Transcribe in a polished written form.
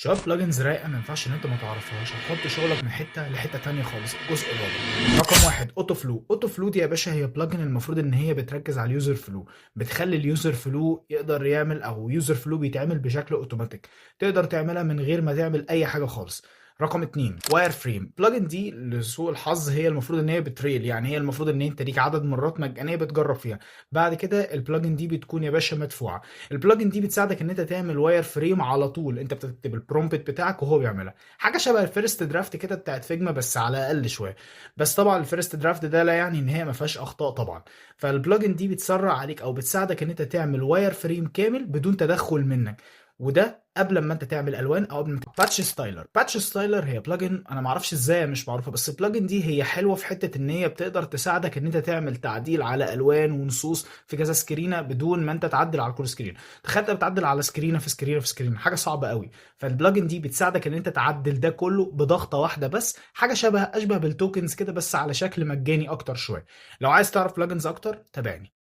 شوية بلجنز رايقة ما ينفعش ان انت ما تعرفهاش، هتحط شغلك من حتة لحتة تانية خالص. الجزء الرابع، رقم واحد، اوتو فلو. اوتو فلو دي يا باشا هي بلجن المفروض ان هي بتركز على اليوزر فلو، بتخلي اليوزر فلو يقدر يعمل، او يوزر فلو بيتعمل بشكل اوتوماتيك، تقدر تعملها من غير ما تعمل اي حاجة خالص. رقم اتنين، واير فريم. بلجن دي لسوء الحظ هي المفروض ان هي بتريل، يعني هي المفروض ان انت ليك عدد مرات مجانيه بتجرب فيها، بعد كده البلجن دي بتكون يا باشا مدفوعه. البلجن دي بتساعدك ان انت تعمل واير فريم على طول، انت بتكتب البرومبت بتاعك وهو بيعملها. حاجه شبه الفيرست درافت كده بتاعت فيجما بس على اقل شويه. بس طبعا الفيرست درافت ده لا يعني ان هي ما فيهاش اخطاء طبعا. فالبلجن دي بتسرع عليك او بتساعدك ان انت تعمل واير فريم كامل بدون تدخل منك، وده قبل ما انت تعمل الوان او قبل ما باتش ستايلر. باتش ستايلر هي بلجن انا ما اعرفش ازاي مش معروفه، بس البلجن دي هي حلوه في حته ان هي بتقدر تساعدك ان انت تعمل تعديل على الوان ونصوص في كذا سكرينه بدون ما انت تعدل على كل سكرين. تخيل انت بتعدل على سكرينه في سكرينه في سكرينه، حاجه صعبه قوي. فالبلجن دي بتساعدك ان انت تعدل ده كله بضغطه واحده بس، حاجه اشبه بالتوكنز كده بس على شكل مجاني اكتر شويه. لو عايز تعرف بلجنز اكتر تابعني.